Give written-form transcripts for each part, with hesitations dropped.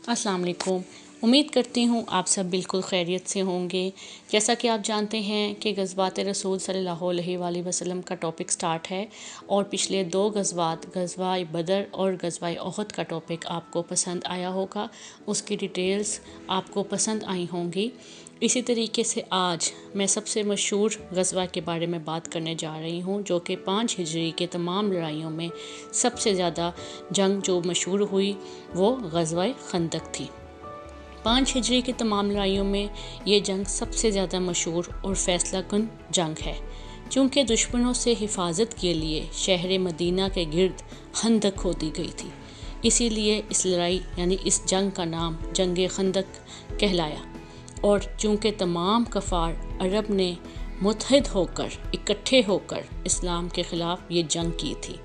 अस्सलाम वालेकुम। उम्मीद करती हूँ आप सब बिल्कुल खैरियत से होंगे। जैसा कि आप जानते हैं कि ग़ज़वात रसूल सल्लल्लाहु अलैहि वसल्लम का टॉपिक स्टार्ट है और पिछले 2 ग़ज़वात ग़ज़वा बदर और ग़ज़वा उहद का टॉपिक आपको पसंद आया होगा, उसकी डिटेल्स आपको पसंद आई होंगी। इसी तरीके से आज मैं सबसे मशहूर ग़ज़वा के बारे में बात करने जा रही हूँ, जो कि 5 हिजरी के तमाम लड़ाइयों में सबसे ज़्यादा जंग जो मशहूर हुई वो ग़ज़वा खंदक थी। 5 हिजरी की तमाम लड़ाइयों में ये जंग सबसे ज़्यादा मशहूर और फ़ैसलाकुन जंग है, चूँकि दुश्मनों से हिफाजत के लिए शहर मदीना के गिर्द खंदक खोदी गई थी। इसीलिए इस लड़ाई यानी इस जंग का नाम जंग खंदक कहलाया। और चूँकि तमाम कफ़ार अरब ने मुत्तहिद होकर इकट्ठे होकर इस्लाम के ख़िलाफ़ ये जंग की थी,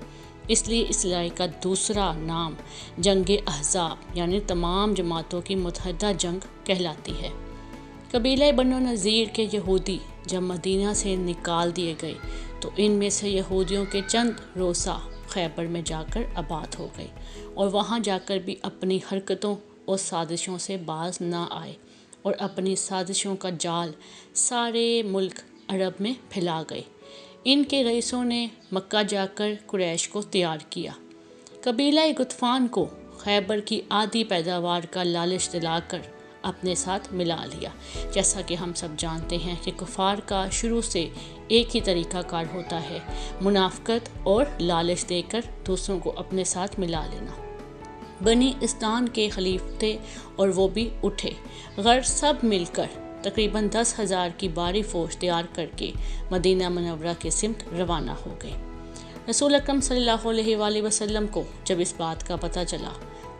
इसलिए इस लड़ाई का दूसरा नाम जंग अहज़ाब यानी तमाम जमातों की मुत्तहिदा जंग कहलाती है। कबीला बनो नज़ीर के यहूदी जब मदीना से निकाल दिए गए तो इनमें से यहूदियों के चंद रोसा खैबर में जाकर आबाद हो गए और वहाँ जाकर भी अपनी हरकतों और साजिशों से बाज ना आए और अपनी साजिशों का जाल सारे मुल्क अरब में फैला गए। इनके रईसों ने मक्का जाकर कुरैश को तैयार किया। कबीला गुतफ़ान को खैबर की आधी पैदावार का लालच दिलाकर अपने साथ मिला लिया। जैसा कि हम सब जानते हैं कि कुफार का शुरू से एक ही तरीक़ाकार होता है, मुनाफ़िक़त और लालच देकर दूसरों को अपने साथ मिला लेना। बनी इस्तान के खलीफ थे और वो भी उठे। गैर सब मिलकर तकरीबन 10,000 की भारी फ़ौज तैयार करके मदीना मुनव्वरा के सिमत रवाना हो गए। रसूल अकरम सल्लल्लाहु अलैहि वसल्लम को जब इस बात का पता चला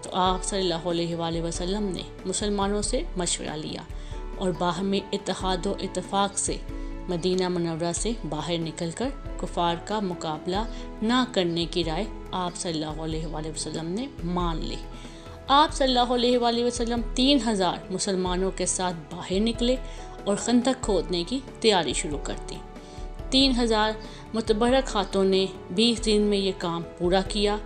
तो आप सल्लल्लाहु अलैहि वसल्लम ने मुसलमानों से मशवरा लिया और बाहमी इत्तेहाद व इत्तेफाक से मदीना मुनव्वरा से बाहर निकलकर कुफार का मुकाबला ना करने की राय आप सल्लल्लाहु अलैहि वसल्लम ने मान ली। आप सल्लल्लाहु अलैहि वसल्लम 3,000 मुसलमानों के साथ बाहर निकले और खंदक खोदने की तैयारी शुरू कर दी। 3,000 मुतबर्रक हाथों ने 20 दिन में ये काम पूरा किया।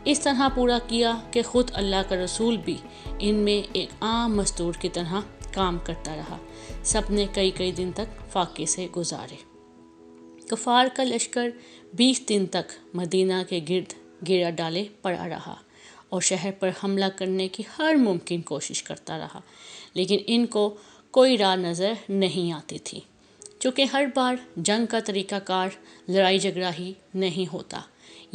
इस तरह पूरा किया कि ख़ुद अल्लाह का रसूल भी इनमें एक आम मज़दूर की तरह काम करता रहा। सब ने कई दिन तक फाके से गुजारे। कफ़ार का लश्कर 20 दिन तक मदीना के गिर्द घेरा डाले पड़ा रहा और शहर पर हमला करने की हर मुमकिन कोशिश करता रहा, लेकिन इनको कोई राह नज़र नहीं आती थी। चूँकि हर बार जंग का तरीक़ाकार लड़ाई झगड़ा ही नहीं होता,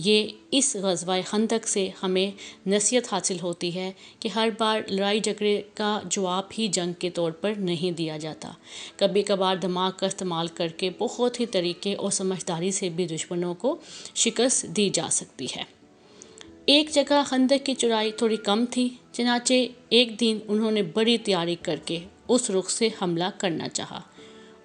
ये इस ग़ज़वा खंदक से हमें नसीहत हासिल होती है कि हर बार लड़ाई झगड़े का जवाब ही जंग के तौर पर नहीं दिया जाता। कभी कभार दिमाग का इस्तेमाल करके बहुत ही तरीके और समझदारी से भी दुश्मनों को शिकस्त दी जा सकती है। एक जगह खंदक की चौड़ाई थोड़ी कम थी, चनाचे एक दिन उन्होंने बड़ी तैयारी करके उस रुख से हमला करना चाहा।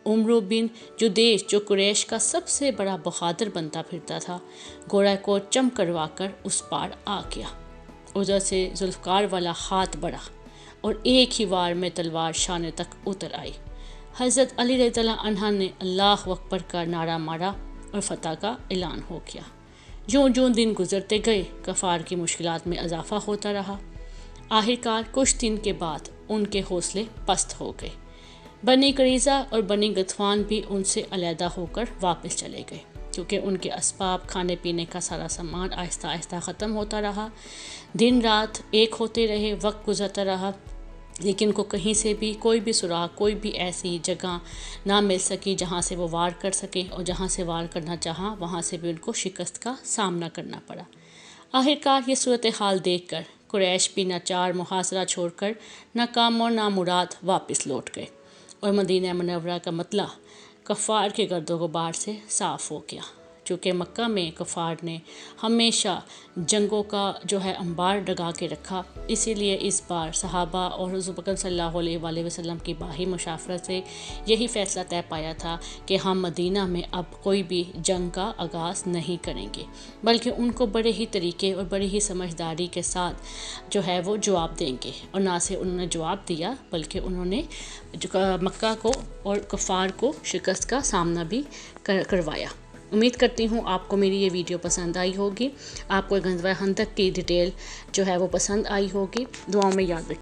उमर बिन जुदेश जो कुरैश का सबसे बड़ा बहादुर बनता फिरता था, घोड़ा को चम करवा कर उस पार आ गया। उधर से जुल्फ़कार वाला हाथ बढ़ा और एक ही वार में तलवार शाने तक उतर आई। हज़रत अली रज़ियल्लाहु अन्हु ने अल्लाह अकबर का नारा मारा और फ़तह का ऐलान हो गया। जो दिन गुजरते गए कफ़ार की मुश्किलात में इजाफ़ा होता रहा। आखिरकार कुछ दिन के बाद उनके हौसले पस्त हो गए। बनी करीज़ा और बनी गतफ़ान भी उनसे अलहदा होकर वापस चले गए, क्योंकि उनके असबाब खाने पीने का सारा सामान आहिस्ता आहिस्ता ख़त्म होता रहा। दिन रात एक होते रहे, वक्त गुजरता रहा, लेकिन को कहीं से भी कोई भी सुराग, कोई भी ऐसी जगह ना मिल सकी जहाँ से वो वार कर सकें, और जहाँ से वार करना चाहा वहाँ से भी उनको शिकस्त का सामना करना पड़ा। आखिरकार ये सूरत हाल देखकर कुरैश भी नाचार मुहासरा छोड़कर नाकाम और नामुराद वापस लौट गए और मदीना मुनव्वरा का मतला कफ़ार के गर्दो गुबार से साफ़ हो गया। चूँकि मक्का में कफ़ार ने हमेशा जंगों का जो है अंबार डगा के रखा, इसीलिए इस बार सहाबा और हुज़ूर सल्लल्लाहु अलैहि वसल्लम की बाही मुशावरत से यही फ़ैसला तय पाया था कि हम मदीना में अब कोई भी जंग का आगाज़ नहीं करेंगे, बल्कि उनको बड़े ही तरीके और बड़ी ही समझदारी के साथ जो है वो जवाब देंगे। और ना से उन्होंने जवाब दिया, बल्कि उन्होंने मक्का को और कफ़ार को शिकस्त का सामना भी करवाया। उम्मीद करती हूँ आपको मेरी ये वीडियो पसंद आई होगी, आपको ग़ज़वा खंदक की डिटेल जो है वो पसंद आई होगी। दुआओं में याद रखिए।